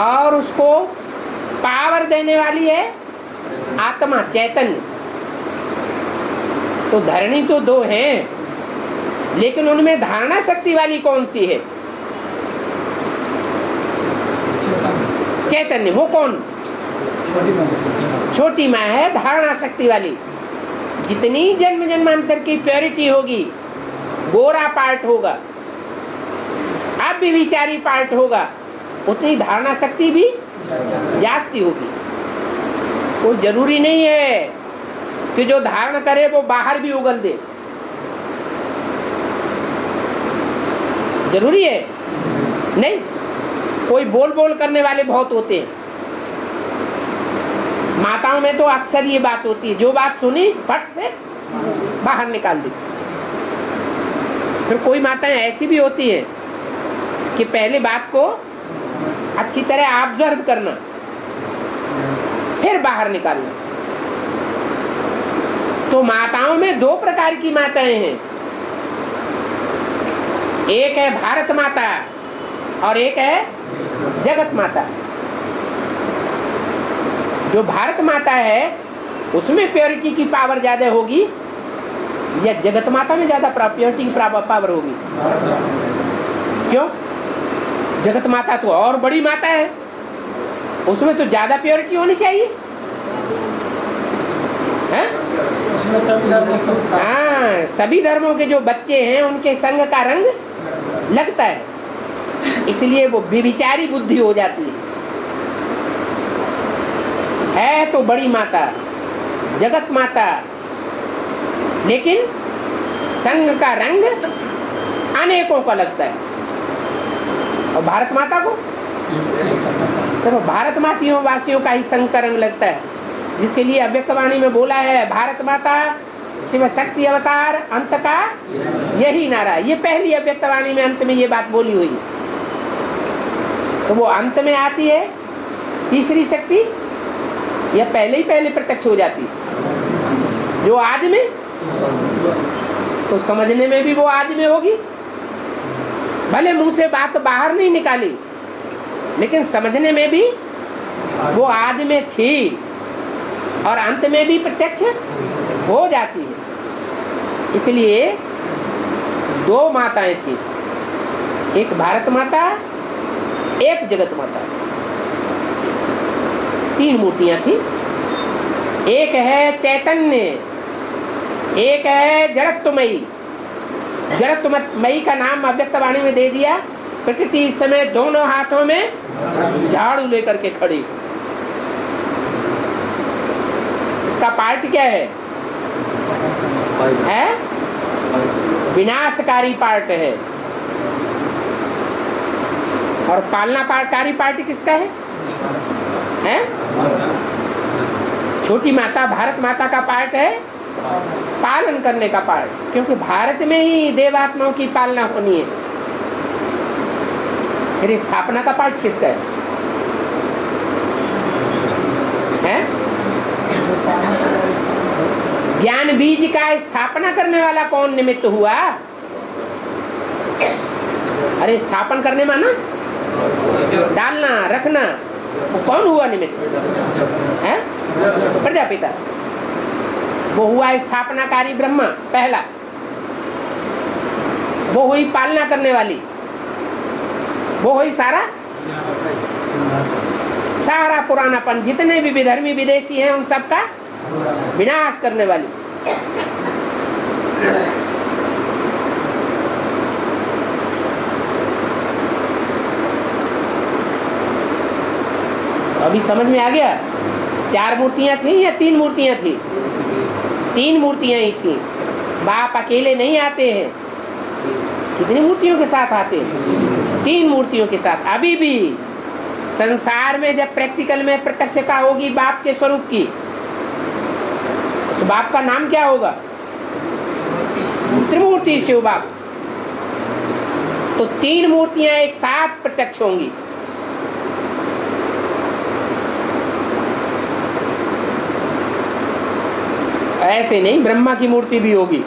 और उसको पावर देने वाली है आत्मा, चैतन्य। तो धरणी तो दो हैं, लेकिन उनमें धारणा शक्ति वाली कौन सी है? चैतन्य। वो कौन? छोटी माँ है धारणा शक्ति वाली। जितनी जन्म जन्मांतर की प्योरिटी होगी, गोरा पार्ट होगा, अब भी विचारी पार्ट होगा, उतनी धारणा शक्ति भी जास्ती होगी। वो जरूरी नहीं है कि जो धारण करे वो बाहर भी उगल दे। जरूरी है नहीं। कोई बोल बोल करने वाले बहुत होते हैं। माताओं में तो अक्सर ये बात होती है, जो बात सुनी फट से बाहर निकाल दी। फिर कोई माताएं ऐसी भी होती हैं कि पहले बात को अच्छी तरह ऑब्जर्व करना, फिर बाहर निकालना। तो माताओं में दो प्रकार की माताएं हैं। एक है भारत माता और एक है जगत माता। जो भारत माता है उसमें प्योरिटी की पावर ज्यादा होगी या जगत माता में ज्यादा प्योरिटी की पावर होगी? क्यों? जगत माता तो और बड़ी माता है, उसमें तो ज्यादा प्योरिटी होनी चाहिए। है? हाँ, सभी धर्मों के जो बच्चे हैं उनके संग का रंग लगता है, इसलिए वो व्यभिचारी बुद्धि हो जाती है तो बड़ी माता, जगत माता, लेकिन संग का रंग अनेकों का लगता है। और भारत माता को सिर्फ भारत मातियों वासियों का ही संग का रंग लगता है, जिसके लिए अव्यक्तवाणी में बोला है भारत माता शिव शक्ति अवतार अंत का यही नारा। ये पहली अव्यक्तवाणी में अंत में ये बात बोली हुई। तो वो अंत में आती है तीसरी शक्ति या पहले ही पहले प्रत्यक्ष हो जाती है? जो आदि में, तो समझने में भी वो आदि में होगी। भले मुंह से बात बाहर नहीं निकाली, लेकिन समझने में भी वो आदि में थी और अंत में भी प्रत्यक्ष हो जाती है। इसलिए दो माताएं थी, एक भारत माता, एक जगत माता। तीन मूर्तियां थी। एक है चैतन्य, एक है जड़त्वमयी। जड़त्वमयी का नाम अव्यक्तवाणी में दे दिया। प्रकृति इस समय दोनों हाथों में झाड़ू लेकर के खड़ी। उसका पार्ट क्या है? विनाशकारी पार्ट है। और पालनाकारी पार्ट किसका है? छोटी माता भारत माता का पार्ट है पालन करने का पार्ट, क्योंकि भारत में ही देवात्माओं की पालना होनी है। फिर स्थापना का पार्ट किसका है? ज्ञान बीज का स्थापना करने वाला कौन निमित्त हुआ? अरे स्थापन करने माना डालना रखना, वो कौन हुआ निमित्त है? प्रजापिता। वो हुआ स्थापनाकारी ब्रह्मा पहला, वो हुई पालना करने वाली, वो हुई सारा पुरानापन, जितने भी विधर्मी विदेशी हैं उन सब का विनाश करने वाली। अभी समझ में आ गया? चार मूर्तियां थी या तीन मूर्तियां थी? तीन मूर्तियां ही थी। बाप अकेले नहीं आते हैं। कितनी मूर्तियों के साथ आते हैं? तीन मूर्तियों के साथ। अभी भी संसार में जब प्रैक्टिकल में प्रत्यक्षता होगी बाप के स्वरूप की, उस बाप का नाम क्या होगा? त्रिमूर्ति शिव बाप। तो तीन मूर्तियां एक साथ प्रत्यक्ष होंगी। ऐसे नहीं, ब्रह्मा की मूर्ति भी होगी।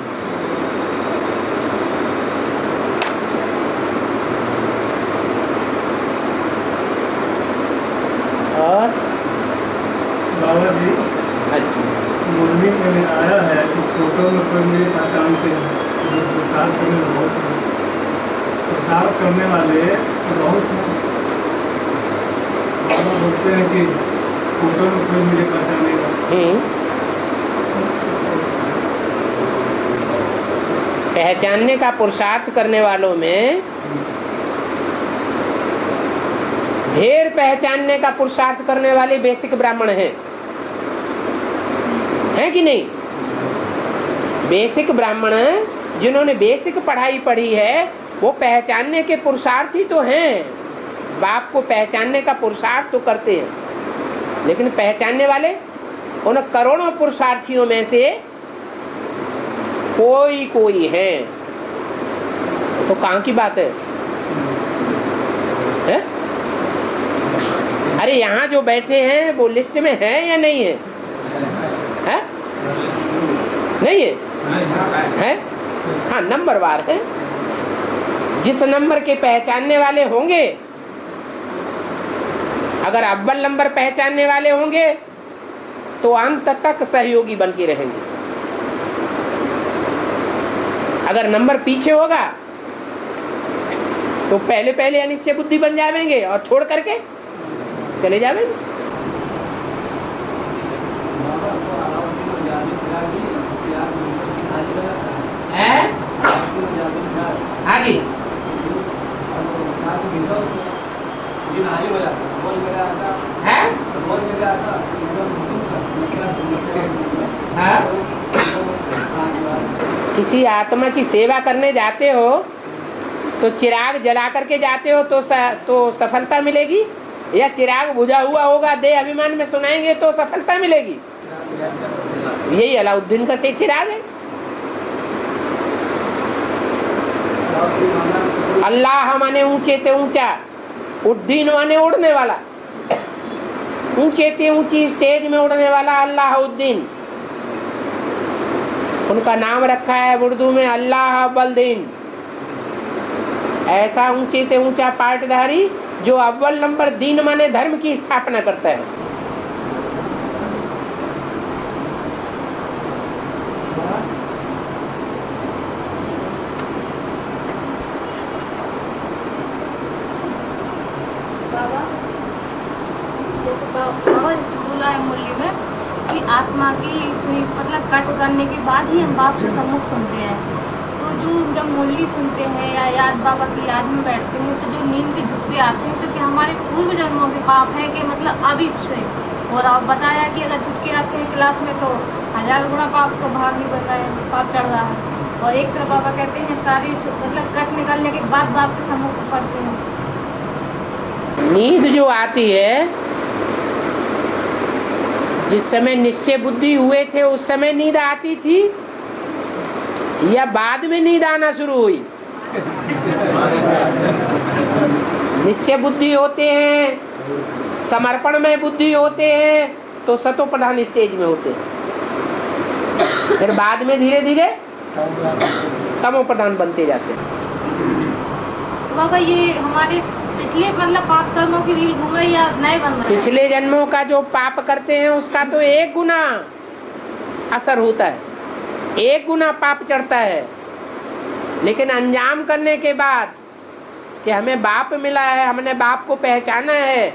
करने वाले बहुत बोलते हैं कि फोटो में कोई मुझे पहचानेगा। पहचानने का पुरुषार्थ करने वालों में ढेर पहचानने का पुरुषार्थ करने वाले बेसिक ब्राह्मण हैं कि नहीं? बेसिक ब्राह्मण जिन्होंने बेसिक पढ़ाई पढ़ी है वो पहचानने के पुरुषार्थी तो हैं, बाप को पहचानने का पुरुषार्थ तो करते हैं, लेकिन पहचानने वाले उन करोड़ों पुरुषार्थियों में से कोई है। तो कहाँ की बात है? अरे यहाँ जो बैठे हैं वो लिस्ट में है या नहीं है? नहीं है? हाँ, नंबर वार है। जिस नंबर के पहचानने वाले होंगे, अगर अव्वल नंबर पहचानने वाले होंगे तो अंत तक सहयोगी बन के रहेंगे। अगर नंबर पीछे होगा तो पहले अनिश्चय बुद्धि बन जाएंगे और छोड़ करके चले जाएंगे। आगे किसी आत्मा की सेवा करने जाते हो तो चिराग जला करके जाते हो तो सफलता मिलेगी, या चिराग बुझा हुआ होगा देह अभिमान में सुनाएंगे तो सफलता मिलेगी? यही अलाउद्दीन का से चिराग है। अल्लाह माने ऊंचे ते ऊंचा, उद्दीन माने उड़ने वाला, ऊंचे ते ऊंची स्टेज में उड़ने वाला अल्लाह उद्दीन। उनका नाम रखा है उर्दू में अल्लाह अव्वल-दीन। ऐसा ऊंचे से ऊंचा पाटधारी जो अव्वल नंबर दीन माने धर्म की स्थापना करता है। बोला है मूल्य में कि आत्मा की मतलब कट करने के बाद ही हम बाप से सम्मुख सुनते हैं। तो जो जब मुरली सुनते हैं या याद बाबा की याद में बैठते हैं तो जो नींद के झुकते आते हैं तो क्या हमारे पूर्व जन्मों के पाप हैं कि मतलब अभी से? और आप बताया कि अगर झुटके आते हैं क्लास में तो 1000 गुना पाप को भागी बन रहा है, पाप चढ़ रहा है। और एक तरफ बाबा कहते हैं सारी मतलब कट निकलने के बाद बाप के सम्मुख पढ़ते हैं। नींद जो आती है, जिस समय निश्चय बुद्धि हुए थे उस समय नींद आती थी या बाद में नींद आना शुरू हुई? निश्चय बुद्धि होते हैं, समर्पण में बुद्धि होते हैं तो सतो प्रधान स्टेज में होते हैं, फिर बाद में धीरे धीरे तमो प्रधान बनते जाते हैं। तो बाबा ये हमारे पिछले मतलब पाप कर्मों की रील घूम रही या नए बन रहे? पिछले जन्मों का जो पाप करते हैं उसका तो 1 गुना असर होता है, 1 गुना पाप चढ़ता है। लेकिन अंजाम करने के बाद कि हमें बाप मिला है, हमने बाप को पहचाना है,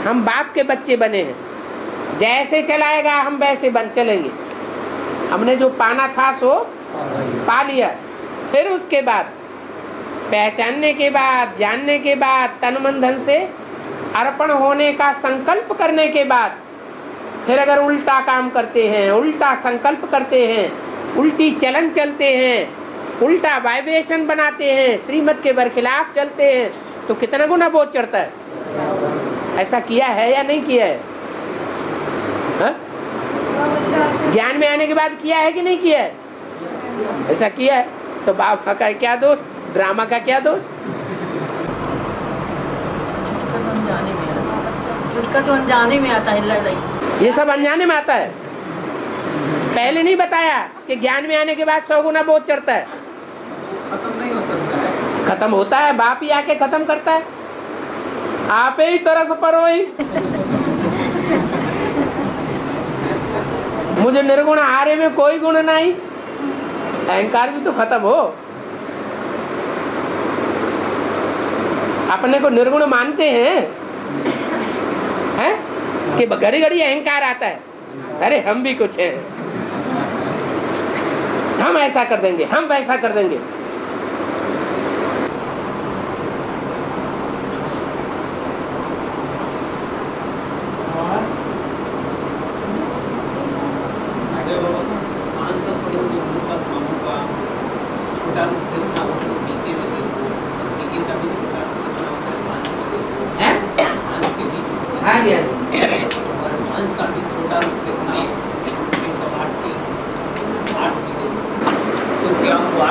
हम बाप के बच्चे बने हैं, जैसे चलाएगा हम वैसे बन चलेंगे, हमने जो पाना था सो पा लिया। फिर उसके बाद पहचानने के बाद, जानने के बाद, तन मन धन से अर्पण होने का संकल्प करने के बाद फिर अगर उल्टा काम करते हैं, उल्टा संकल्प करते हैं, उल्टी चलन चलते हैं, उल्टा वाइब्रेशन बनाते हैं, श्रीमत के बरखिलाफ चलते हैं तो कितना गुना बोझ चढ़ता है। ऐसा किया है या नहीं किया है? ज्ञान में आने के बाद किया है कि नहीं किया है? ऐसा किया है तो बाबा का क्या दोष, ड्रामा का क्या दोष? झुटका तो अनजाने में आता है, ये सब अनजाने में आता है। पहले नहीं बताया कि ज्ञान में आने के बाद 100 गुना बोझ चढ़ता है। खत्म नहीं हो सकता है। खत्म होता है, बाप ही आके खत्म करता है। आप ही तरस पर हो ही। मुझे निर्गुण हारे में कोई गुण नहीं, अहंकार भी तो खत्म हो। अपने को निर्गुण मानते हैं कि घड़ी घड़ी अहंकार आता है, अरे हम भी कुछ हैं, हम ऐसा कर देंगे, हम वैसा कर देंगे।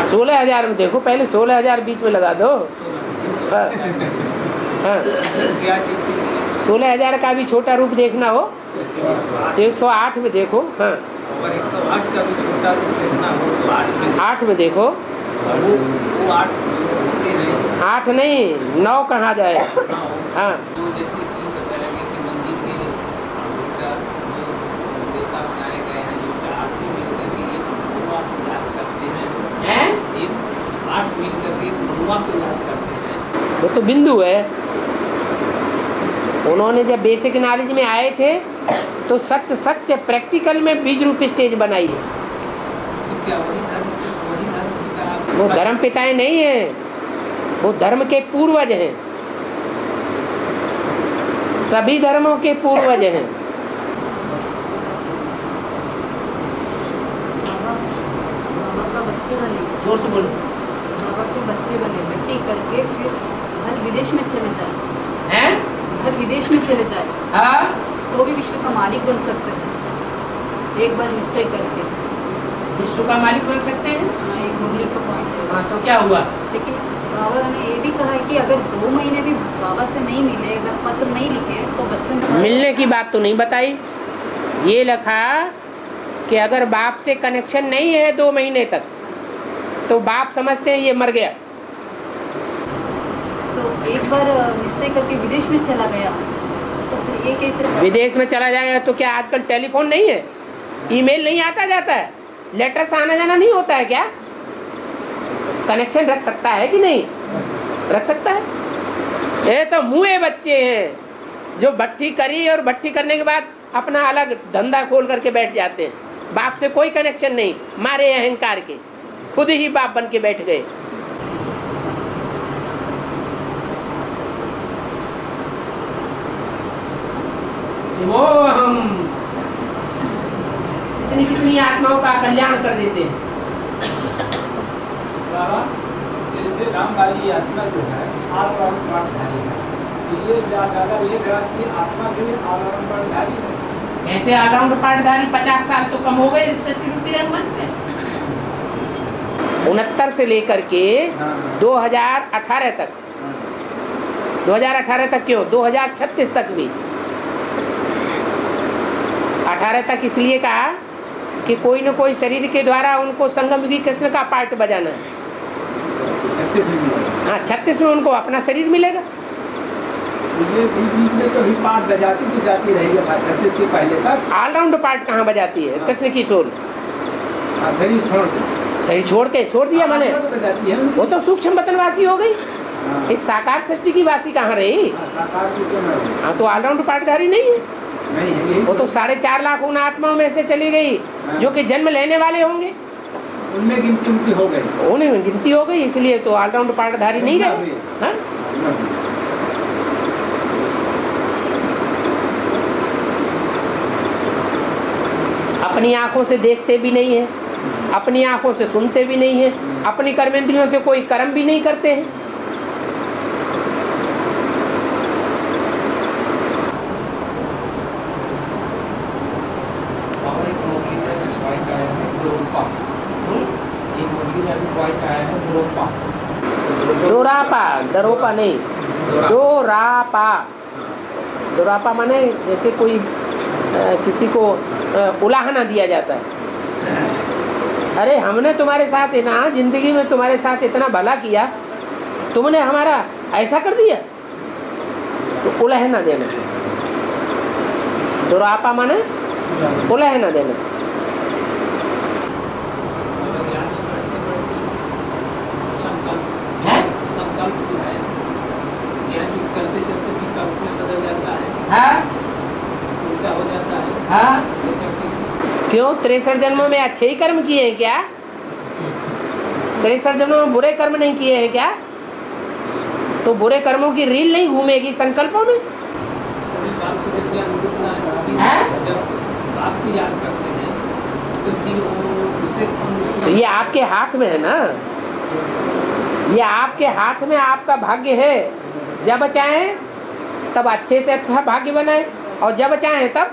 तो 16,000 में देखो, पहले 16,000 बीच में लगा दो। हाँ, 16,000 का भी छोटा रूप देखना हो तो 108 में देखो। हाँ, और 108 का भी छोटा रूप देखना हो तो 8 में देखो। वो 8 नहीं, 8 नहीं 9 कहाँ जाए। हाँ, जो जैसे कि बताया गया कि मंदिर के भीतर जो देवता बनाए गए हैं, जिसका 8 मिलकर के एक धुआं को याद करते हैं, एक 8 मिलकर के धुआं को याद करते हैं। वो तो बिंदु है। उन्होंने जब बेसिक नॉलेज में आए थे तो सच प्रैक्टिकल में बीज रूप स्टेज बनाई है। तो क्या वही धर्म पिता आप- वो धर्म पिताएं नहीं है, वो धर्म के पूर्वज हैं, सभी धर्मों के पूर्वज हैं। बाबा का बच्चे बने, जोर से बोलो। बाबा के बच्चे बने, बेटी करके फिर घर विदेश में चले जाए, हैं? घर विदेश में चले जाए हाँ, तो भी विश्व का मालिक बन सकते हैं, एक बार निश्चय करके। विश्व का मालिक बन सकते हैं। हाँ, एक मुरली का पॉइंट है। हाँ, तो क्या हुआ? लेकिन बाबा ने ये भी कहा है कि अगर 2 महीने भी बाबा से नहीं मिले, अगर पत्र नहीं लिखे तो बच्चन मिलने की बात तो नहीं बताई। ये लिखा कि अगर बाप से कनेक्शन नहीं है 2 महीने तक तो बाप समझते हैं ये मर गया। तो एक बार निश्चय करके विदेश में चला गया तो फिर ये कैसे? विदेश में चला जाएगा तो क्या आजकल टेलीफोन नहीं है, ईमेल नहीं आता जाता है, लेटर से आना जाना नहीं होता है क्या? कनेक्शन रख सकता है कि नहीं रख सकता है? ये तो मुँहे बच्चे हैं जो भट्टी करी और भट्टी करने के बाद अपना अलग धंधा खोल करके बैठ जाते हैं। बाप से कोई कनेक्शन नहीं, मारे अहंकार के खुद ही बाप बन के बैठ गए। वो हम कितनी कितनी आत्माओं का कल्याण कर देते हैं। बाबा, जैसे राम वाली आत्मा जो है ऑलराउंड पाठधारी है, तो ये ज्यादा लेख रहा कि आत्मा भी ऑलराउंड पाठधारी है। ऐसे ऑलराउंड पाठधारी 50 साल तो कम हो गए इस मन से। 69 से लेकर के 2018 तक, 2018 तक क्यों, 2036 तक भी। 18 तक इसलिए कहा कि कोई न कोई शरीर के द्वारा उनको संगमयुगी कृष्ण का पार्ट बजाना है। हाँ, 36 में उनको अपना शरीर मिलेगा। ये बीच में तो भी पार्ट बजाती तो जाती रही है 36 के पहले तक। ऑलराउंड पार्ट कहाँ बजाती है? कृष्ण की सोल शरीर छोड़ के, शरीर छोड़ दिया मैंने, बजाती है वो तो सूक्ष्म वतनवासी हो गई। इस साकार सृष्टि की वासी कहाँ रही? साकार की तो नहीं। हाँ, तो ऑलराउंड पार्टधारी नहीं है नहीं है, यही वो तो 4.5 लाख उन आत्माओं में से चली गई जो कि जन्म लेने वाले होंगे, उनमें गिनती हो गई, उन्हें गिनती हो गई, इसलिए तो ऑलराउंड पार्टधारी नहीं रहे। हाँ? अपनी आंखों से देखते भी नहीं है, अपनी आंखों से सुनते भी नहीं है, अपनी कर्मेंद्रियों से कोई कर्म भी नहीं करते हैं। डरोपा नहीं, डोरापा माने जैसे कोई किसी को उलाहना दिया जाता है। अरे हमने तुम्हारे साथ ना जिंदगी में तुम्हारे साथ इतना भला किया, तुमने हमारा ऐसा कर दिया, तो उलाहना देना। डोरापा माने उलाहना देना। हाँ उल्टा हो जाता है। हाँ ऐसा क्यों? क्यों? 63 जन्मों में अच्छे ही कर्म किए हैं क्या? 63 जन्मों में बुरे कर्म नहीं किए हैं क्या? तो बुरे कर्मों की रील नहीं घूमेगी संकल्पों में? बाप से क्या घुसना है? हैं? जब बाप को याद करते हैं तो फिर वो दूसरे तो ये आपके हाथ में है ना, ये आपके हाथ में आपका भाग्य है। जब चाहे तब अच्छे से अच्छा भाग्य बनाए और जब चाहे तब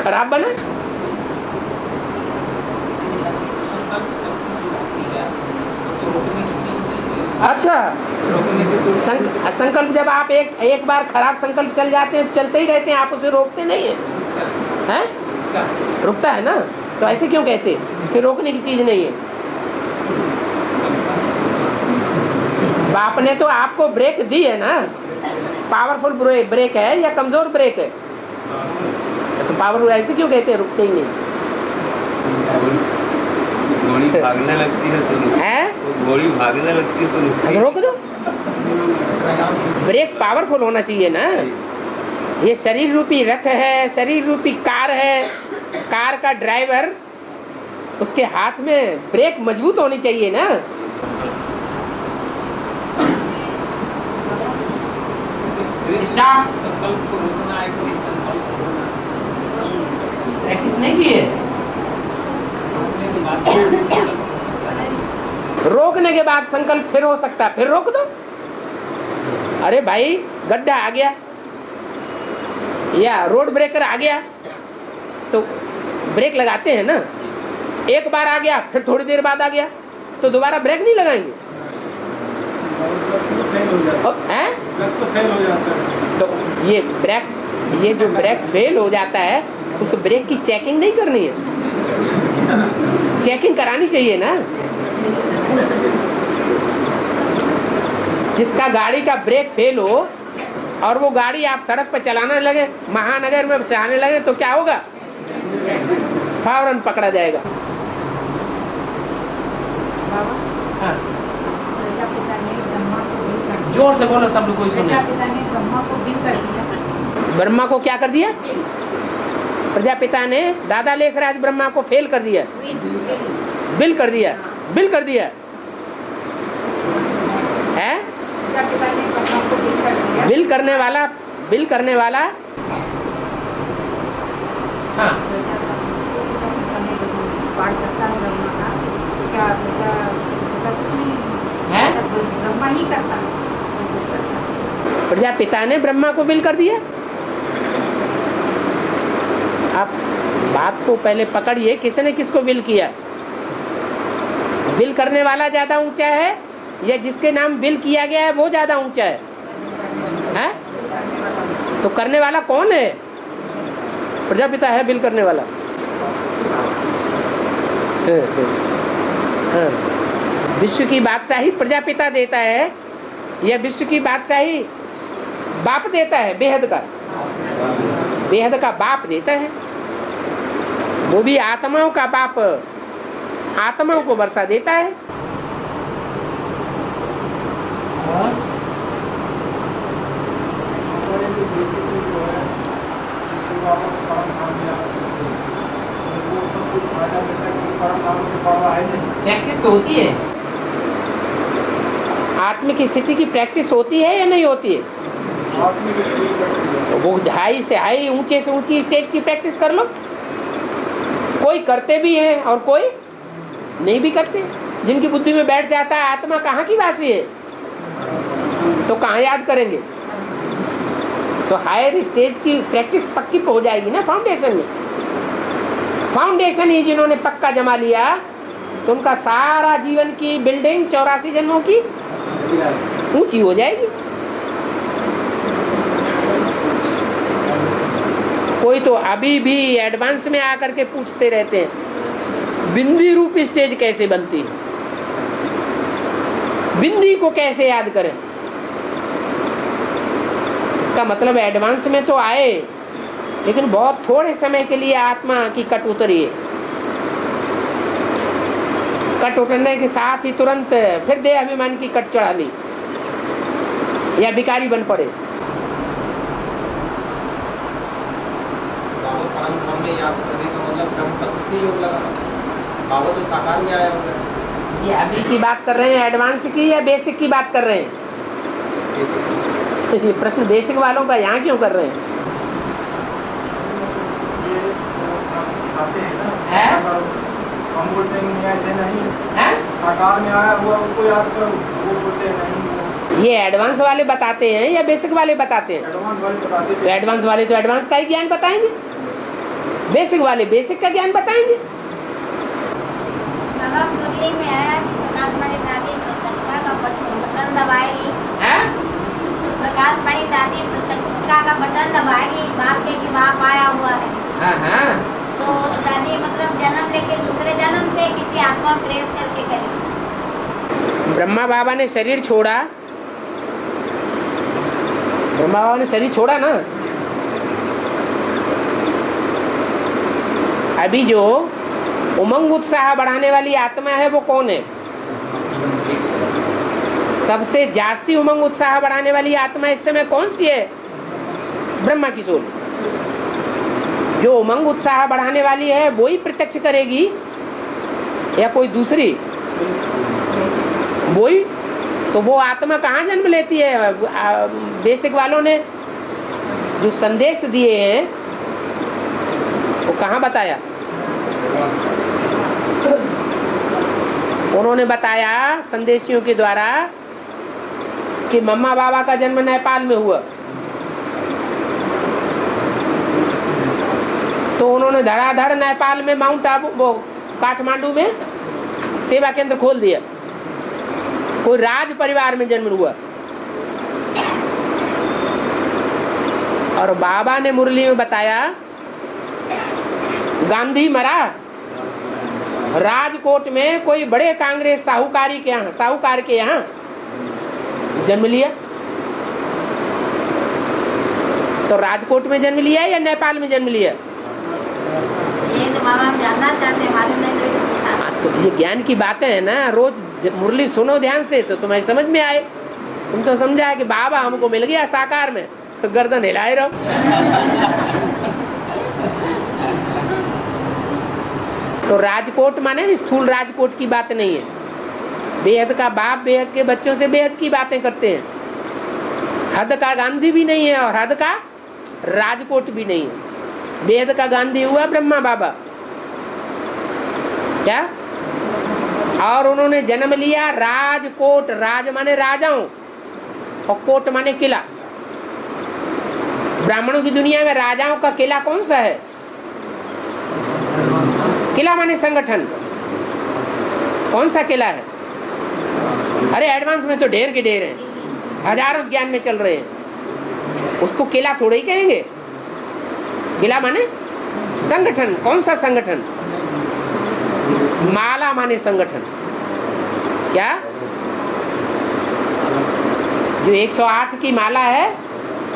खराब बनाए। संकल्प शक्ति जो होती है तो रोकने की चीज नहीं है। अच्छा, रोकने की कोई संकल्प जब आप एक बार खराब संकल्प चल जाते हैं, चलते ही रहते हैं, आप उसे रोकते नहीं है, हैं? रुकता है ना, तो ऐसे क्यों कहते कि रोकने की चीज नहीं है? बाप ने तो आपको ब्रेक दी है ना, पावरफुल ब्रेक है या कमजोर ब्रेक है? तो पावरफुल ऐसे क्यों कहते हैं रुकते ही नहीं घोड़ी भागने लगती है तो है? घोड़ी भागने लगती है तो रुकती है। रोक दो। ब्रेक पावरफुल होना चाहिए ना। ये शरीर रूपी रथ है, शरीर रूपी कार है, कार का ड्राइवर, उसके हाथ में ब्रेक मजबूत होनी चाहिए ना। संकल्प को रोकना है, कोई संकल्प होना प्रैक्टिस नहीं की है। रोकने के बाद संकल्प हो सकता है। रोकने के बाद संकल्प फिर हो सकता है, फिर रोक दो। अरे भाई गड्ढा आ गया या रोड ब्रेकर आ गया तो ब्रेक लगाते हैं ना। एक बार आ गया फिर थोड़ी देर बाद आ गया तो दोबारा ब्रेक नहीं लगाएंगे? हैं? तो ये जो ब्रेक फेल हो जाता है उस ब्रेक की चेकिंग नहीं करनी है? चेकिंग करानी चाहिए ना। जिसका गाड़ी का ब्रेक फेल हो और वो गाड़ी आप सड़क पर चलाने लगे, महानगर में चलाने लगे, तो क्या होगा? फौरन पकड़ा जाएगा। हाँ। जोर से बोलो, सब लोग कोई सुने। प्रजापिता ने ब्रह्मा को बिल कर दिया। ब्रह्मा को क्या कर दिया? प्रजापिता ने, दादा लेख राज ब्रह्मा को फेल कर दिया, बिल कर दिया, बिल कर दिया है। प्रजापिता ने ब्रह्मा को बिल कर दिया। बिल करने वाला, बिल करने वाला। हाँ, प्रजापिता ने जब बाढ़ चलता है ब्रह्मा का, तो क्या प्रजापिता कुछ नहीं है? ब्रह्मा ही करता है जो कुछ करता है। प्रजापिता ने ब्रह्मा को बिल कर दिया। आप बात को पहले पकड़िए, किसने किसको विल किया? विल करने वाला ज्यादा ऊंचा है या जिसके नाम विल किया गया है वो ज्यादा ऊंचा है? हैं? तो करने वाला कौन है? प्रजापिता है विल करने वाला। हाँ। विश्व की बादशाही प्रजापिता देता है या विश्व की बादशाही बाप देता है? बेहद का बाप देता है। वो भी आत्माओं का बाप आत्माओं को वर्षा देता है। प्रैक्टिस तो होती है, आत्म की स्थिति की प्रैक्टिस होती है या नहीं होती है? तो वो हाई से हाई, ऊंचे से ऊंची स्टेज की प्रैक्टिस कर लो। कोई करते भी हैं और कोई नहीं भी करते। जिनकी बुद्धि में बैठ जाता है आत्मा कहाँ की वासी है, तो कहाँ याद करेंगे? तो हायर स्टेज की प्रैक्टिस पक्की हो जाएगी ना फाउंडेशन में। फाउंडेशन ही जिन्होंने पक्का जमा लिया तो उनका सारा जीवन की बिल्डिंग 84 जन्मों की ऊंची हो जाएगी। कोई तो अभी भी एडवांस में आकर के पूछते रहते हैं बिंदी रूप स्टेज कैसे बनती है, बिंदी को कैसे याद करें। इसका मतलब एडवांस में तो आए लेकिन बहुत थोड़े समय के लिए आत्मा की कट उतरी है। कट उतरने के साथ ही तुरंत फिर देह अभिमान की कट चढ़ा ली या भिखारी बन पड़े। में याद करने का मतलब ब्रह्म तत्व से योग लगा। बाबा तो साकार में आया हुआ है। ये अभी की बात कर रहे हैं एडवांस की या बेसिक की बात कर रहे हैं? ये प्रश्न बेसिक वालों का यहाँ क्यों कर रहे हैं? ये आते हैं ना, हैं? हम बोलते हैं कि नहीं ऐसे नहीं, हैं? साकार में आया हुआ उसको याद करो, वो बोलते हैं नहीं, वो ये एडवांस वाले बताते हैं या बेसिक वाले बताते हैं? एडवांस वाले बताते तो एडवांस वाले तो एडवांस का ही ज्ञान बताएंगे, बेसिक वाले बेसिक का ज्ञान बताएंगे। मुरली में आया कि प्रकाश बड़ी दादी प्रतिष्ठा का बटन दबाएगी। प्रकाश बड़ी दादी प्रतिष्ठा का बटन दबाएगी, बाप के कि बाप आया हुआ है। हाँ। तो दादी मतलब जन्म लेके दूसरे जन्म से किसी आत्मा में प्रवेश करके करेगी। ब्रह्मा बाबा ने शरीर छोड़ा, ब्रह्मा बाबा ने शरीर छोड़ा ना। अभी जो उमंग उत्साह बढ़ाने वाली आत्मा है वो कौन है? सबसे जास्ती उमंग उत्साह बढ़ाने वाली आत्मा इस समय कौन सी है? ब्रह्मा की सोल। जो उमंग उत्साह बढ़ाने वाली है वो ही प्रत्यक्ष करेगी या कोई दूसरी? वो ही। तो वो आत्मा कहाँ जन्म लेती है? बेसिक वालों ने जो संदेश दिए हैं वो कहाँ बताया? उन्होंने बताया संदेशियों के द्वारा कि मम्मा बाबा का जन्म नेपाल में हुआ। तो उन्होंने धड़ाधड़ नेपाल में माउंट आबू वो काठमांडू में सेवा केंद्र खोल दिया। कोई राज परिवार में जन्म हुआ। और बाबा ने मुरली में बताया गांधी मरा राजकोट में कोई बड़े कांग्रेस साहूकार के यहाँ जन्म लिया। तो राजकोट में जन्म लिया या नेपाल में जन्म लिया? ये तो बाबा हम जानना चाहते हैं, मालूम नहीं तो पूछा। तो ये ज्ञान की बातें है ना, रोज मुरली सुनो ध्यान से तो तुम्हें समझ में आए। तुम तो समझा है कि बाबा हमको मिल गया साकार में, तो गर्दन हिलाए रहो। तो राजकोट माने स्थूल राजकोट की बात नहीं है। बेहद का बाप बेहद के बच्चों से बेहद की बातें करते हैं। हद का गांधी भी नहीं है और हद का राजकोट भी नहीं है। बेहद का गांधी हुआ ब्रह्मा बाबा क्या? और उन्होंने जन्म लिया राजकोट। राज माने राजाओं और कोट माने किला। ब्राह्मणों की दुनिया में राजाओं का किला कौन सा है? किला माने संगठन। कौन सा किला है? अरे एडवांस में तो ढेर के ढेर हैं, हजारों ज्ञान में चल रहे हैं। उसको किला थोड़ा ही कहेंगे। किला माने संगठन। कौन सा संगठन? माला माने संगठन। क्या? जो 108 की माला है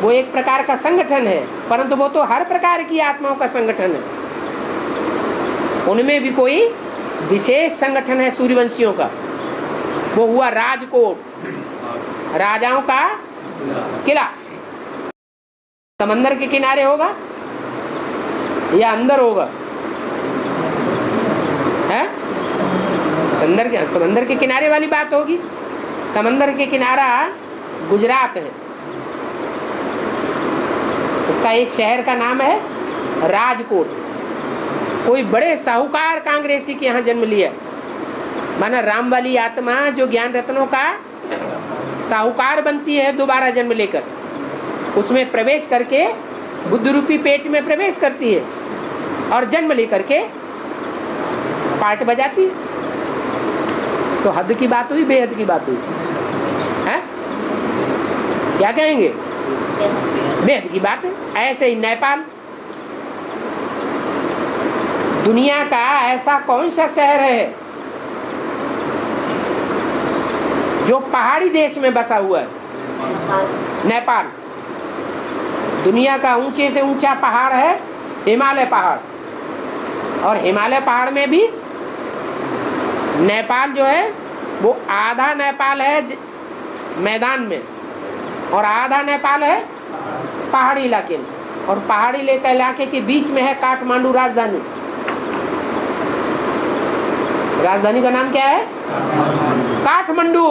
वो एक प्रकार का संगठन है, परंतु वो तो हर प्रकार की आत्माओं का संगठन है। उनमें भी कोई विशेष संगठन है सूर्यवंशियों का। वो हुआ राजकोट, राजाओं का किला। समंदर के किनारे होगा या अंदर होगा? है समंदर के किनारे वाली बात होगी। समंदर के किनारा गुजरात है। उसका एक शहर का नाम है राजकोट। कोई बड़े साहूकार कांग्रेसी के यहाँ जन्म लिया। माना राम वाली आत्मा जो ज्ञान रत्नों का साहूकार बनती है दोबारा जन्म लेकर, उसमें प्रवेश करके बुद्ध रूपी पेट में प्रवेश करती है और जन्म लेकर के पार्ट बजाती है। तो हद की बात हुई, बेहद की बात हुई है? क्या कहेंगे? बेहद की बात है। ऐसे ही नेपाल, दुनिया का ऐसा कौन सा शहर है जो पहाड़ी देश में बसा हुआ है? नेपाल। दुनिया का ऊंचे से ऊंचा पहाड़ है हिमालय पहाड़, और हिमालय पहाड़ में भी नेपाल जो है वो आधा नेपाल है मैदान में और आधा नेपाल है पहाड़ी इलाके में, और पहाड़ी इलाके के बीच में है काठमांडू राजधानी। राजधानी का नाम क्या है? काठमांडू।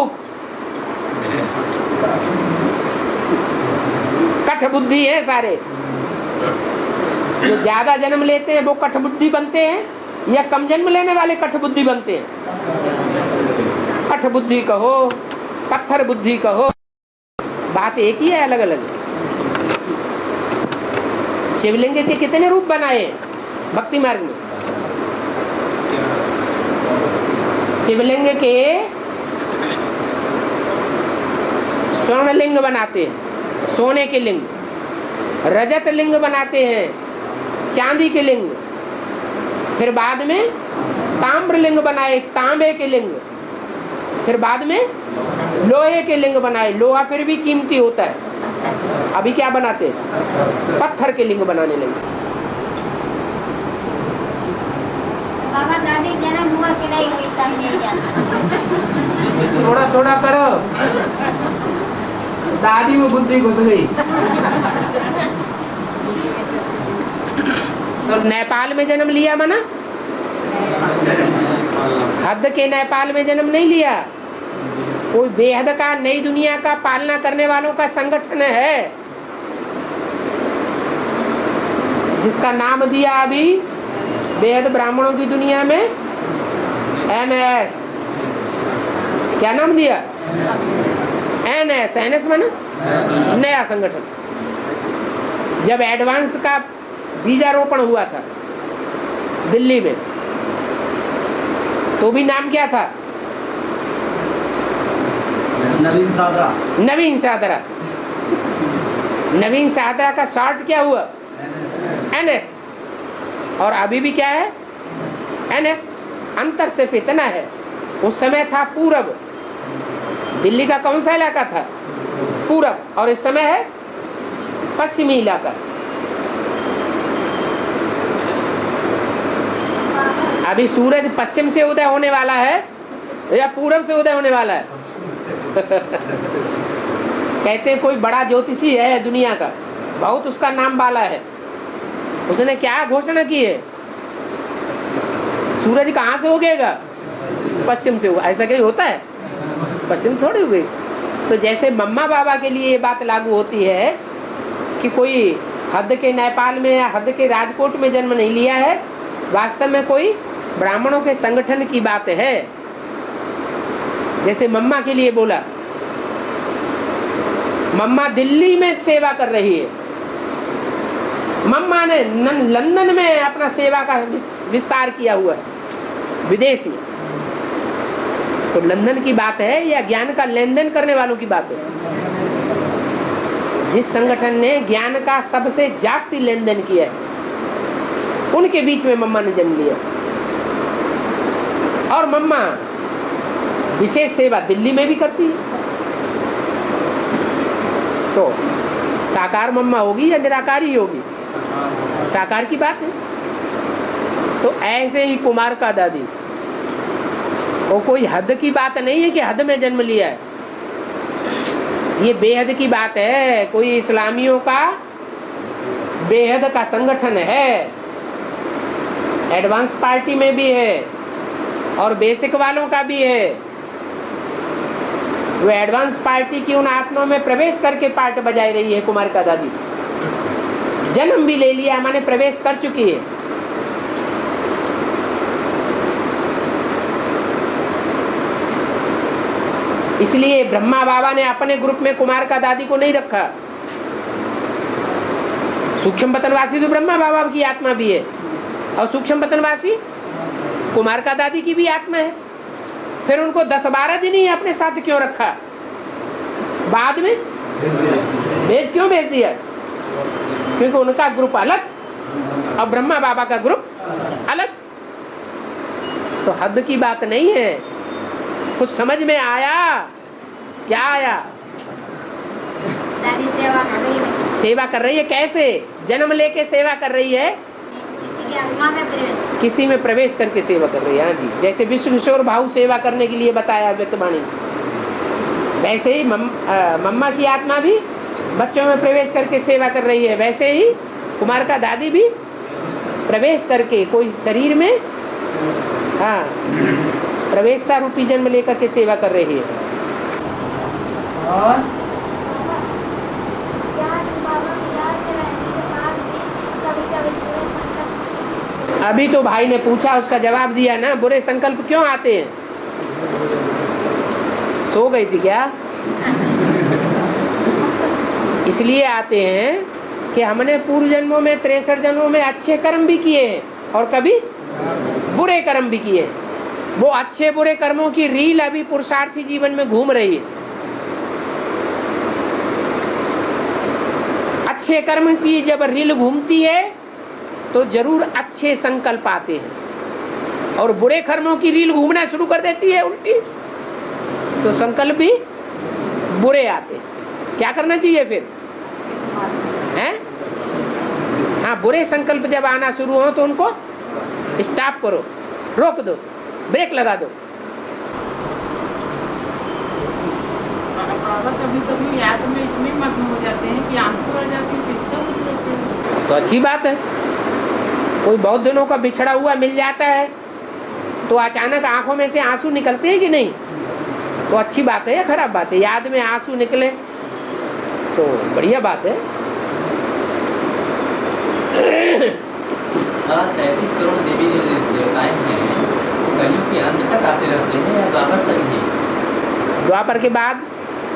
कठ बुद्धि है सारे, जो ज्यादा जन्म लेते हैं वो कठ बुद्धि बनते हैं या कम जन्म लेने वाले कठ बुद्धि बनते हैं? कठ बुद्धि कहो, पत्थर बुद्धि कहो, बात एक ही है, अलग अलग। शिवलिंग के कितने रूप बनाए भक्ति मार्ग में? शिवलिंग के स्वर्णलिंग बनाते हैं, सोने के लिंग, रजत लिंग बनाते हैं, चांदी के लिंग, फिर बाद में ताम्र लिंग बनाए, तांबे के लिंग, फिर बाद में लोहे के लिंग बनाए। लोहा फिर भी कीमती होता है। अभी क्या बनाते हैं? पत्थर के लिंग बनाने लगे। बाबा दादी जन्म हुआ कि नहीं हुई तब नहीं जानता। थोड़ा थोड़ा करो, दादी में बुद्धि घुस गई। तो नेपाल में जन्म लिया मना? हद के नेपाल में जन्म नहीं लिया। कोई बेहद का नई दुनिया का पालना करने वालों का संगठन है जिसका नाम दिया अभी बेहद ब्राह्मणों की दुनिया में NS। क्या नाम दिया? NS। NS माना नया संगठन। जब एडवांस का बीजारोपण हुआ था दिल्ली में तो भी नाम क्या था? नवीन सादरा। नवीन सादरा। नवीन सादरा का शॉर्ट क्या हुआ? NS। और अभी भी क्या है? NS। अंतर सिर्फ इतना है, उस समय था पूरब। दिल्ली का कौन सा इलाका था? पूरब। और इस समय है पश्चिमी इलाका। अभी सूरज पश्चिम से उदय होने वाला है या पूरब से उदय होने वाला है? कहते हैं कोई बड़ा ज्योतिषी है दुनिया का, बहुत उसका नाम वाला है, उसने क्या घोषणा की है? सूरज कहाँ से उगेगा? पश्चिम से होगा। ऐसा कहीं होता है? पश्चिम थोड़ी उगे। तो जैसे मम्मा बाबा के लिए ये बात लागू होती है कि कोई हद के नेपाल में या हद के राजकोट में जन्म नहीं लिया है, वास्तव में कोई ब्राह्मणों के संगठन की बात है। जैसे मम्मा के लिए बोला, मम्मा दिल्ली में सेवा कर रही है, मम्मा ने लंदन में अपना सेवा का विस्तार किया हुआ है, विदेश में। तो लंदन की बात है या ज्ञान का लेन देन करने वालों की बात है? जिस संगठन ने ज्ञान का सबसे जास्ती लेन देन किया है उनके बीच में मम्मा ने जन्म लिया। और मम्मा विशेष सेवा दिल्ली में भी करती है। तो साकार मम्मा होगी या निराकारी होगी? साकार की बात है। तो ऐसे ही कुमार का दादी, वो कोई हद की बात नहीं है कि हद में जन्म लिया है, ये बेहद की बात है। कोई इस्लामियों का बेहद का संगठन है, एडवांस पार्टी में भी है और बेसिक वालों का भी है। वो एडवांस पार्टी की उन आत्माओं में प्रवेश करके पार्ट बजाई रही है कुमार का दादी। जन्म भी ले लिया, माने प्रवेश कर चुकी है। इसलिए ब्रह्मा बाबा ने अपने ग्रुप में कुमार का दादी को नहीं रखा। सूक्ष्म पतनवासी तो ब्रह्मा बाबा की आत्मा भी है और सूक्ष्म पतनवासी कुमार का दादी की भी आत्मा है। फिर उनको 10-12 दिन ही अपने साथ क्यों रखा? बाद में भेज क्यों भेज दिया? क्योंकि उनका ग्रुप अलग और ब्रह्मा बाबा का ग्रुप अलग। तो हद की बात नहीं है। कुछ समझ में आया? क्या आया? दादी सेवा कर रही है। सेवा कर रही है कैसे? जन्म लेके सेवा कर रही है, आत्मा में प्रवेश, किसी में प्रवेश करके सेवा कर रही है। हाँ जी, जैसे विश्व किशोर भाऊ सेवा करने के लिए बताया व्यक्तवाणी, वैसे ही मम्मा की आत्मा भी बच्चों में प्रवेश करके सेवा कर रही है। वैसे ही कुमार का दादी भी प्रवेश करके कोई शरीर में, हाँ, प्रवेशता रूपी जन्म लेकर के सेवा कर रही है। और अभी तो भाई ने पूछा, उसका जवाब दिया ना, बुरे संकल्प क्यों आते हैं? सो गई थी क्या? इसलिए आते हैं कि हमने पूर्व जन्मों में 63 जन्मों में अच्छे कर्म भी किए हैं और कभी बुरे कर्म भी किए हैं। वो अच्छे बुरे कर्मों की रील अभी पुरुषार्थी जीवन में घूम रही है। अच्छे कर्म की जब रील घूमती है तो जरूर अच्छे संकल्प आते हैं, और बुरे कर्मों की रील घूमना शुरू कर देती है उल्टी, तो संकल्प भी बुरे आते हैं। क्या करना चाहिए फिर? हैं? हाँ, बुरे संकल्प जब आना शुरू हो तो उनको स्टॉप करो, रोक दो, ब्रेक लगा दो। बाबा कभी कभी याद में इतने मग्न हो जाते हैं कि आंसू आ जाते हैं, किसका मतलब है? तो अच्छी बात है। कोई बहुत दिनों का बिछड़ा हुआ मिल जाता है तो अचानक आंखों में से आंसू निकलते हैं कि नहीं? तो अच्छी बात है या खराब बात है? याद में आंसू निकले तो बढ़िया बात है। 33 करोड़ देवी देवताएं हैं, वो कलयुग के अंत तक आते रहते हैं या द्वापर तक ही? द्वापर के बाद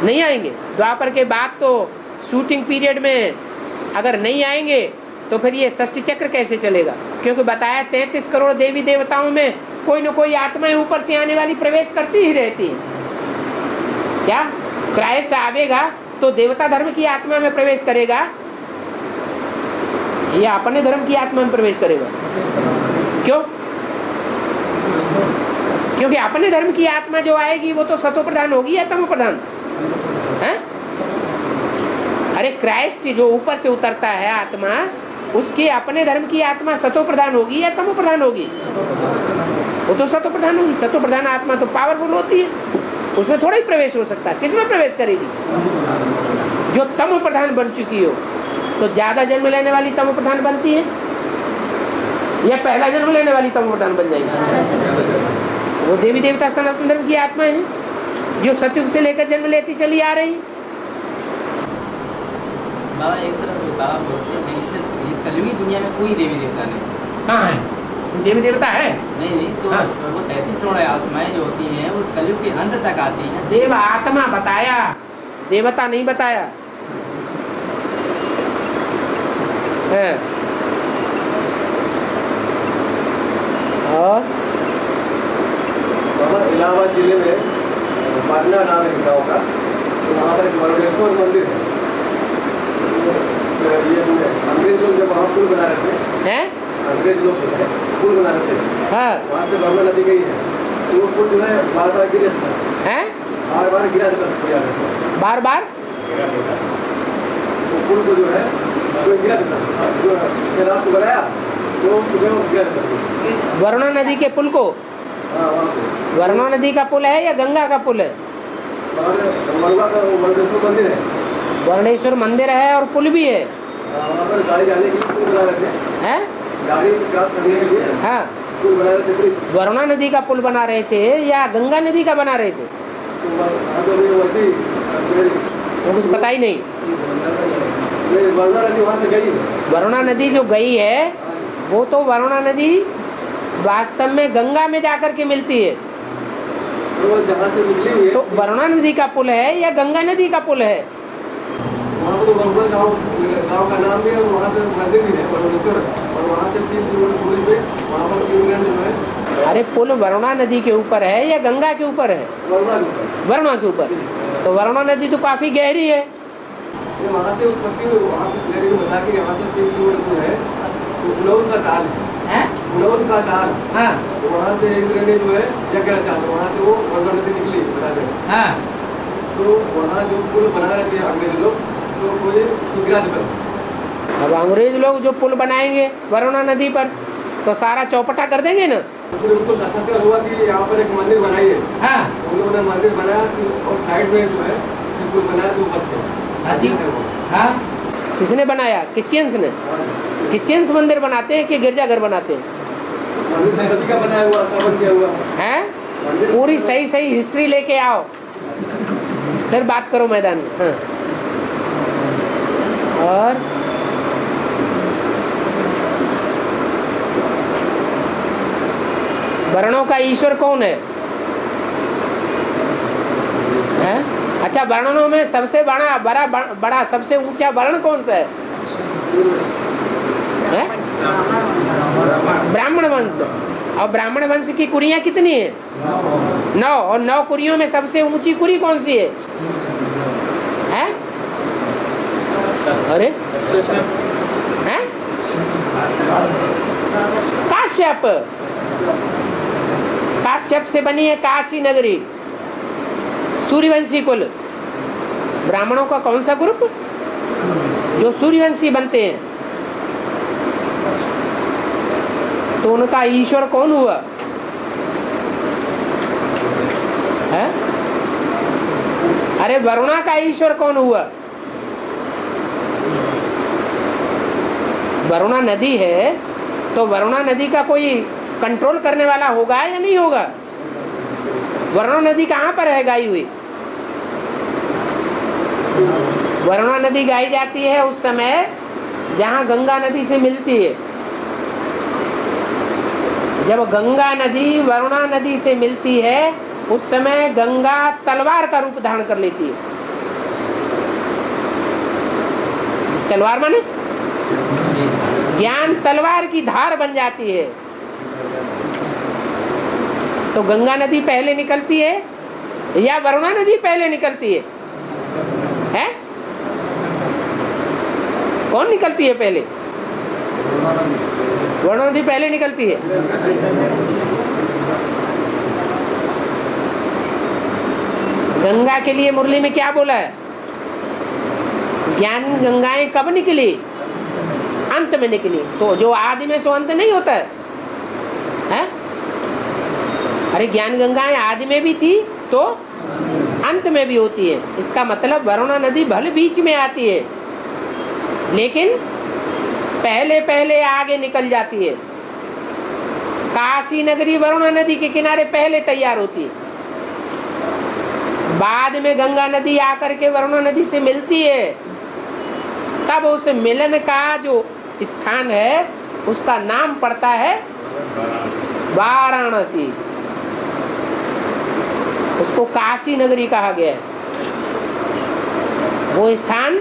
नहीं आएंगे। द्वापर के बाद तो शूटिंग पीरियड में अगर नहीं आएंगे तो फिर ये षष्ठी चक्र कैसे चलेगा? क्योंकि बताया 33 करोड़ देवी देवताओं में कोई न कोई आत्माएं ऊपर से आने वाली प्रवेश करती ही रहती है। क्या क्राइस्ट आवेगा तो देवता धर्म की आत्मा में प्रवेश करेगा या अपने धर्म की आत्मा में प्रवेश करेगा? क्यों? क्योंकि अपने धर्म की आत्मा जो आएगी वो तो सतो प्रधान होगी या तमो प्रधान है? अरे क्राइस्ट जो ऊपर से उतरता है आत्मा, उसके अपने धर्म की आत्मा सतो प्रधान होगी या तमो प्रधान होगी? वो तो सतो प्रधान होगी। सतो प्रधान आत्मा तो पावरफुल होती है, उसमें थोड़ा ही प्रवेश हो सकता है। किसमें प्रवेश करेगी? जो तमो प्रधान बन चुकी हो। तो ज्यादा जन्म लेने वाली तमो प्रधान बनती है या पहला जन्म लेने वाली तमो प्रधान बन जाएगी? वो देवी देवता सनातन धर्म की आत्मा है जो सतयुग से लेकर जन्म लेती चली आ रही। बाबा एक तरफ बाबा बोलते हैं इस कलयुगी दुनिया में कोई देवी देवता नहीं। कहाँ है देवी देवता? है नहीं, तो हाँ। वो 33 करोड़ आत्माएं जो होती हैं वो कलयुग के अंत तक आती हैं। देव आत्मा बताया, देवता नहीं बताया है। और इलाहाबाद जिले में पाटना नाम है गाँव का, तो वहाँ पर एक मरुडेश्वर मंदिर है। तो ये अंग्रेज लोग जब वहाँ पुल बना रहे थे, अंग्रेज लोग जो है पुल बना रहे थे, हाँ, वहाँ से बरना नदी गई है, तो वो पुल जो है बार बार गिरा था, बार बार गिरा था, बार बार वो पुल को जो है तो गिरा था, जो रात को बनाया तो सुबह वो गिरा था। वरुणा नदी के पुल को? वरुणा नदी का पुल है या गंगा का पुल है? वर्णेश्वर मंदिर है, वर्णेश्वर मंदिर है और पुल भी है। वहाँ पर गाड़ी जाने के लिए पुल बना रहे थे, हैं? गाड़ी क्रॉस करने के लिए हाँ, पुल बना रहे थे। वरुणा नदी का पुल बना रहे थे या गंगा नदी का बना रहे थे? तो वैसे ही तो कुछ पता ही नहीं। वरुणा नदी वहाँ से गई है। वरुणा नदी जो गई है वो तो वरुणा नदी वास्तव में गंगा में जाकर के मिलती है। तो जहाँ से निकली हुई है, तो वरुणा नदी का पुल है या गंगा नदी का पुल है? वहाँ पर तो वरुणा गाँव का नाम भी है और वहाँ से मंदिर भी है वरुणेश्वर, और वहाँ से 3 किलोमीटर दूरी पे वहाँ पर इंग्लैंड जो है। अरे पुल वरुणा नदी के ऊपर है या गंगा के ऊपर है? वरुणा के ऊपर। वरुणा के ऊपर। तो वरुणा नदी तो काफी गहरी है। वहाँ से उत्पत्ति हुई, वहाँ को बता के यहाँ से 3 किलोमीटर दूर है तो गुलौद का ताल है, गुलौद का ताल। हाँ, तो वहाँ से इंग्लैंड ने जो है यज्ञ रचा, तो वहाँ से वो वरुणा नदी निकली बता दें। हाँ, तो वहाँ जो पुल बना रहे थे अंग्रेज लोग, तो कोई उसको गिरा देता। अब अंग्रेज लोग जो पुल बनाएंगे वरुणा नदी पर तो सारा चौपटा कर देंगे ना। तो उनको साक्षात्कार हुआ कि यहाँ पर एक मंदिर बनाई है। हाँ, उन लोगों ने मंदिर बनाया और साइड में जो है पुल बनाया तो बच गए। हाँ, किसने बनाया? क्रिश्चियंस ने। क्रिश्चियंस मंदिर बनाते हैं कि गिरजाघर बनाते हैं? मंदिर सभी का बनाया हुआ, स्थापन किया हुआ हैं? पूरी सही सही हिस्ट्री लेके आओ, फिर बात करो मैदान में। हाँ। और वर्णों का ईश्वर कौन है? हैं? अच्छा, वर्णों में सबसे बड़ा सबसे ऊंचा वर्ण कौन सा है? ब्राह्मण वंश। और ब्राह्मण वंश की कुरियां कितनी है? 9। और 9 कुरियों में सबसे ऊंची कुरी कौन सी है? हैं? अरे हैं? काश्यप। काश्यप से बनी है काशी नगरी, सूर्यवंशी कुल। ब्राह्मणों का कौन सा ग्रुप जो सूर्यवंशी बनते हैं? तो उनका ईश्वर कौन हुआ है? अरे वरुणा का ईश्वर कौन हुआ? वरुणा नदी है, तो वरुणा नदी का कोई कंट्रोल करने वाला होगा या नहीं होगा? वरुणा नदी कहाँ पर है गाई हुई? वरुणा नदी गाई जाती है उस समय जहाँ गंगा नदी से मिलती है। जब गंगा नदी वरुणा नदी से मिलती है उस समय गंगा तलवार का रूप धारण कर लेती है। तलवार माने ज्ञान तलवार की धार बन जाती है। तो गंगा नदी पहले निकलती है या वरुणा नदी पहले निकलती है? हैं? कौन निकलती है पहले? वरुणा नदी पहले निकलती है। गंगा के लिए मुरली में क्या बोला है? ज्ञान गंगाएं कब निकली? अंत में निकली। तो जो आदि में सो अंत नहीं होता है? अरे ज्ञान गंगाएं आदि में भी थी तो अंत में भी होती है। इसका मतलब वरुणा नदी भले बीच में आती है लेकिन पहले पहले आगे निकल जाती है। काशी नगरी वरुणा नदी के किनारे पहले तैयार होती है, बाद में गंगा नदी आकर के वरुणा नदी से मिलती है। तब उस मिलन का जो स्थान है उसका नाम पड़ता है वाराणसी। उसको काशी नगरी कहा गया है। वो स्थान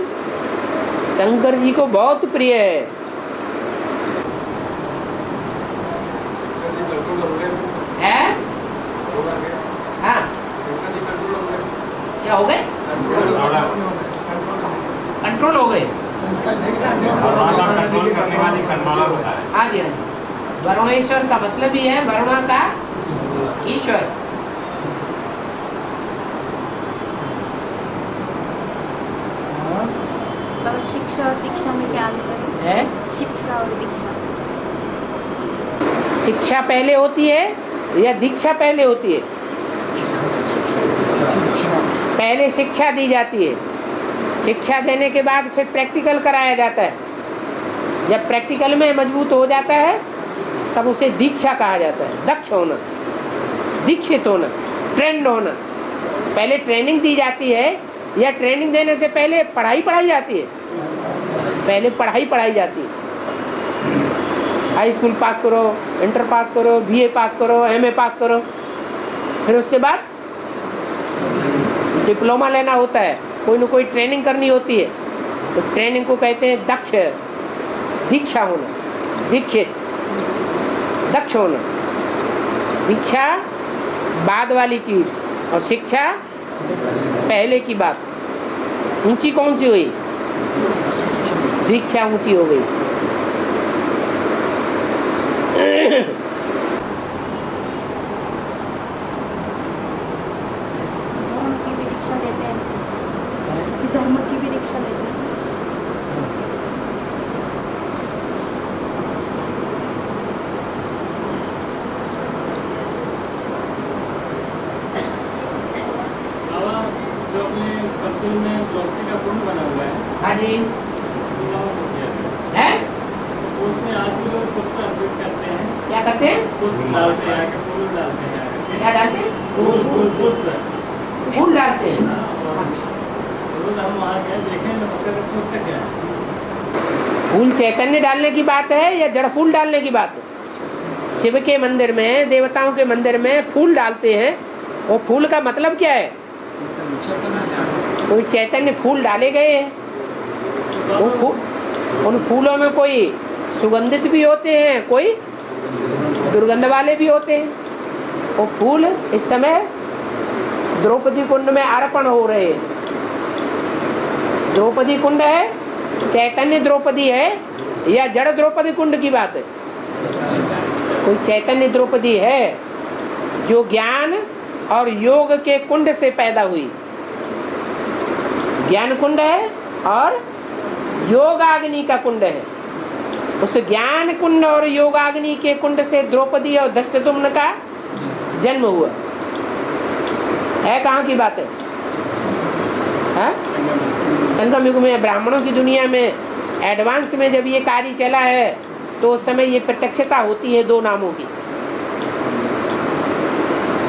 शंकर जी को बहुत प्रिय है। हाँ, क्या हो गए? कंट्रोल हो गए। हाँ जी, वरुणेश्वर का मतलब ही है वरुणा का ईश्वर। शिक्षा और दीक्षा में क्या अंतर है? शिक्षा और दीक्षा। शिक्षा पहले होती है या दीक्षा पहले होती है? पहले शिक्षा दी जाती है, शिक्षा देने के बाद फिर प्रैक्टिकल कराया जाता है। जब प्रैक्टिकल में मजबूत हो जाता है तब उसे दीक्षा कहा जाता है। दक्ष होना, दीक्षित होना, ट्रेंड होना। पहले ट्रेनिंग दी जाती है या ट्रेनिंग देने से पहले पढ़ाई पढ़ाई जाती है? पहले पढ़ाई पढ़ाई जाती है। हाई स्कूल पास करो, इंटर पास करो, बीए पास करो, एमए पास करो, फिर उसके बाद डिप्लोमा लेना होता है। कोई न कोई ट्रेनिंग करनी होती है, तो ट्रेनिंग को कहते हैं दक्ष, दीक्षा होना, दीक्षित, दक्ष होना। दीक्षा बाद वाली चीज और शिक्षा पहले की बात। ऊंची कौन सी हुई? दीक्षा ऊंची हो गई। धर्म की भी दीक्षा लेते हैं, किसी धर्म की भी दीक्षा लेते हैं। जो अपने कस्तूर में द्रौपदी का कुंड बना हुआ है, हाँ जी, है है? वो क्या करते हैं? पुष्प डालते हैं आके, फूल डालते हैं आके। क्या डालते हैं? पुष्प फूल डालते हैं। रोज हम वहाँ गए देखें तो मतलब पुष्प क्या है? फूल चैतन्य डालने की बात है या जड़ फूल डालने की बात है? शिव के मंदिर में, देवताओं के मंदिर में फूल डालते हैं। वो फूल का मतलब क्या है? कोई चैतन्य फूल डाले गए हैं। उन फूलों में कोई सुगंधित भी होते हैं, कोई दुर्गंध वाले भी होते हैं। वो फूल इस समय द्रौपदी कुंड में अर्पण हो रहे हैं। द्रौपदी कुंड है, चैतन्य द्रौपदी है या जड़ द्रौपदी कुंड की बात है? कोई चैतन्य द्रौपदी है जो ज्ञान और योग के कुंड से पैदा हुई। ज्ञान कुंड है और योगाग्नि का कुंड है। उस ज्ञान कुंड और योगाग्नि के कुंड से द्रौपदी और धृष्टद्युम्न का जन्म हुआ है। कहाँ की बात है? संगम युग में, ब्राह्मणों की दुनिया में एडवांस में जब ये कार्य चला है तो उस समय ये प्रत्यक्षता होती है दो नामों की।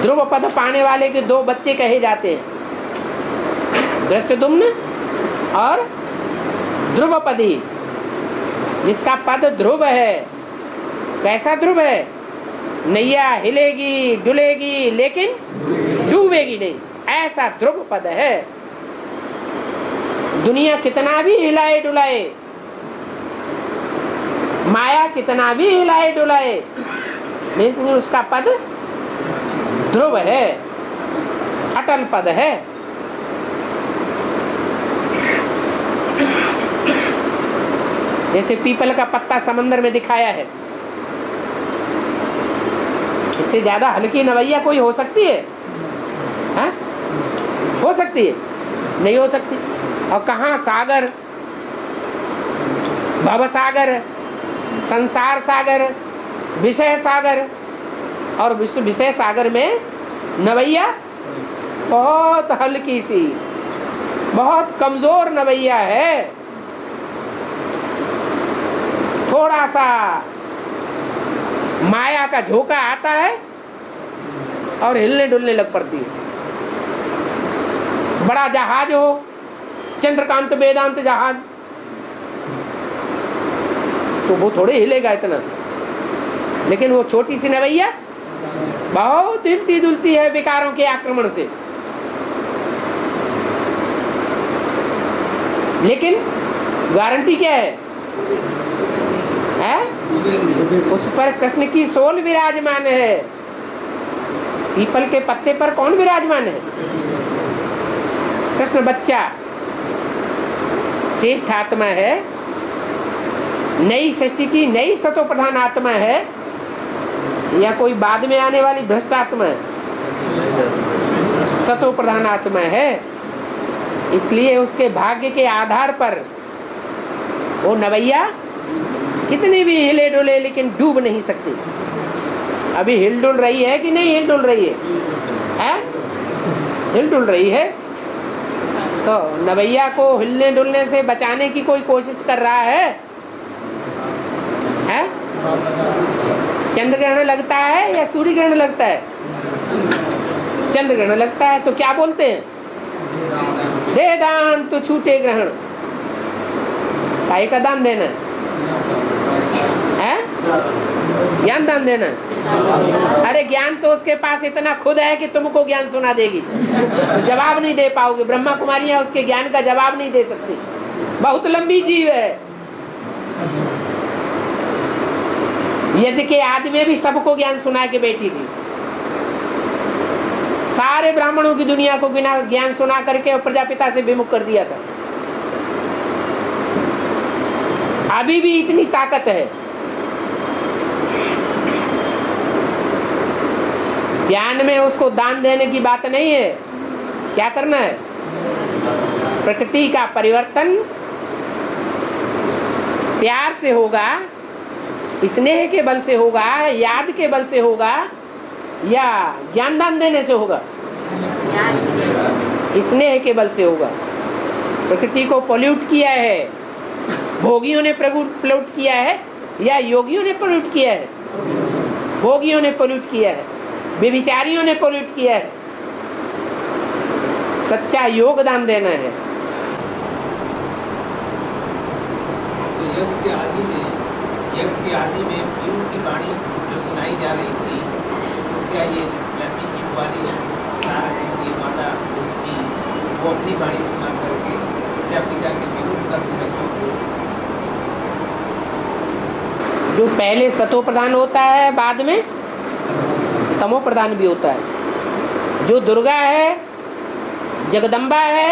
ध्रुव पद पाने वाले के दो बच्चे कहे जाते हैं, धृष्टद्युम्न और ध्रुवपदी। जिसका पद ध्रुव है। कैसा ध्रुव है? नैया हिलेगी डुलेगी लेकिन डूबेगी नहीं, ऐसा ध्रुव पद है। दुनिया कितना भी हिलाए डुलाए, माया कितना भी हिलाए डुलाए, लेकिन उसका पद ध्रुव है, अटल पद है। जैसे पीपल का पत्ता समंदर में दिखाया है, इससे ज्यादा हल्की नवैया कोई हो सकती है? हा? हो सकती है? नहीं हो सकती। और कहाँ सागर, भव सागर, संसार सागर, विषय सागर, और विषय सागर में नवैया बहुत हल्की सी, बहुत कमजोर नवैया है। थोड़ा सा माया का झोंका आता है और हिलने डुलने लग पड़ती है। बड़ा जहाज हो, चंद्रकांत वेदांत जहाज, तो वो थोड़े हिलेगा इतना, लेकिन वो छोटी सी नवैया बहुत हिलती डुलती है विकारों के आक्रमण से। लेकिन गारंटी क्या है? उस पर कृष्ण की सोल विराजमान है। पीपल के पत्ते पर कौन विराजमान है? कृष्ण बच्चा श्रेष्ठ आत्मा है, नई सृष्टि की नई सतो प्रधान आत्मा है, या कोई बाद में आने वाली भ्रष्ट आत्मा है? सतो प्रधान आत्मा है। इसलिए उसके भाग्य के आधार पर वो नवैया कितनी भी हिले डुले लेकिन डूब नहीं सकती। अभी हिल डुल रही है कि नहीं हिल डुल रही है? हिल डुल रही है। तो नवैया को हिलने डुलने से बचाने की कोई कोशिश कर रहा है? चंद्र ग्रहण लगता है या सूर्य ग्रहण लगता है? चंद्र ग्रहण लगता है तो क्या बोलते हैं? दे दान तो छूटे ग्रहण। काहे का दान देना है? ज्ञान दान देना। अरे ज्ञान तो उसके पास इतना खुद है कि तुमको ज्ञान सुना देगी, जवाब नहीं दे पाओगे। ब्रह्मा कुमारियां उसके ज्ञान का जवाब नहीं दे सकती, बहुत लंबी जीव है। यदि के आदि में भी सबको ज्ञान सुना के बैठी थी, सारे ब्राह्मणों की दुनिया को ज्ञान सुना करके और प्रजापिता से विमुख कर दिया था। अभी भी इतनी ताकत है। ज्ञान में उसको दान देने की बात नहीं है। क्या करना है? प्रकृति का परिवर्तन प्यार से होगा, स्नेह के बल से होगा, याद के बल से होगा, या ज्ञान दान देने से होगा? स्नेह के बल से होगा। प्रकृति को पोल्यूट किया है, भोगियों ने पोल्यूट किया है या योगियों ने पोल्यूट किया है? भोगियों ने पोल्यूट किया है, व्यभिचारियों ने पोल्यूट किया है। सच्चा योगदान देना है। तो यज्ञ के आदि में गुरु की वाणी जो सुनाई जा रही थी, तो क्या ये लड़की जी वाली की माता थी, वो अपनी वाणी सुना करके पिता के विरुद्ध करती बच्चों को? जो पहले सतो प्रधान होता है, बाद में तमो प्रधान भी होता है। जो दुर्गा है, जगदम्बा है,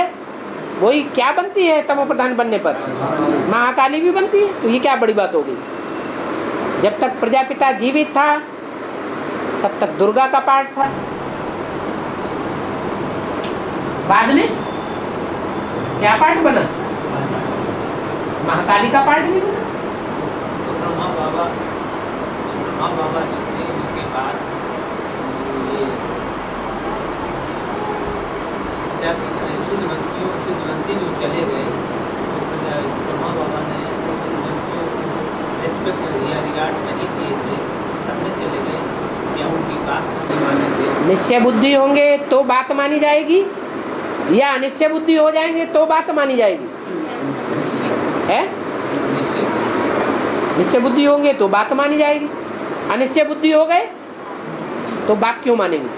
वही क्या बनती है तमो प्रधान बनने पर? महाकाली भी बनती है। तो ये क्या बड़ी बात होगी? जब तक प्रजापिता जीवित था तब तक दुर्गा का पाठ था, बाद में क्या पाठ बना? महाकाली का पाठ भी बना। तो ब्रह्मा बाबा जो थे, उसके बाद सूर्यवंशी जो चले गए, तो ब्रह्मा बाबा ने सूर्यवंशियों को रेस्पेक्ट या रिगार्ड नहीं किए थे, तब में चले गए, या उनकी बात नहीं माने थे। निश्चय बुद्धि होंगे तो बात मानी जाएगी, या अनिश्चय बुद्धि हो जाएंगे तो बात मानी जाएगी? है निश्चय बुद्धि होंगे तो बात मानी जाएगी, अनिश्चय बुद्धि हो गए तो बात क्यों मानेंगे?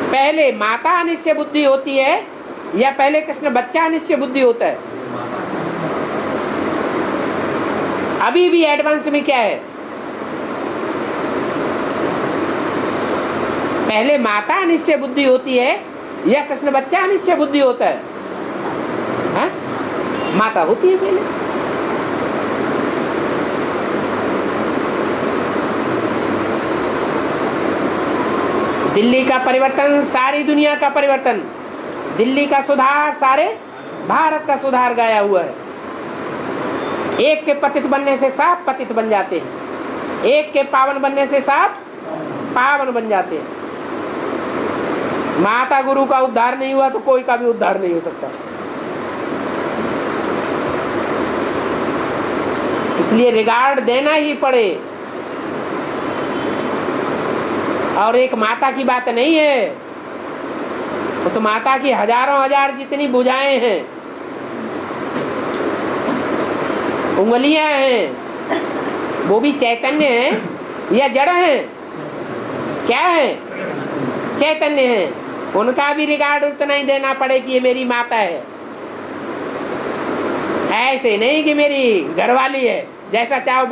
पहले माता अनिश्चय बुद्धि होती है या पहले कृष्ण बच्चा अनिश्चय बुद्धि होता है? अभी भी एडवांस में क्या है? पहले माता अनिश्चय बुद्धि होती है या कृष्ण बच्चा अनिश्चय बुद्धि होता है? हा? माता होती है पहले। दिल्ली का परिवर्तन सारी दुनिया का परिवर्तन, दिल्ली का सुधार सारे भारत का सुधार गाया हुआ है। एक के पतित बनने से सब पतित बन जाते हैं, एक के पावन बनने से सब पावन बन जाते हैं। माता गुरु का उद्धार नहीं हुआ तो कोई का भी उद्धार नहीं हो सकता। इसलिए रिगार्ड देना ही पड़े। और एक माता की बात नहीं है, उस माता की हजारों हजार जितनी भुजाएं हैं, उंगलियां हैं, वो भी चैतन्य हैं या जड़ हैं? क्या है? चैतन्य हैं। उनका भी रिगार्ड उतना ही देना पड़े कि ये मेरी माता है। ऐसे नहीं कि मेरी घरवाली है, जैसा चाहो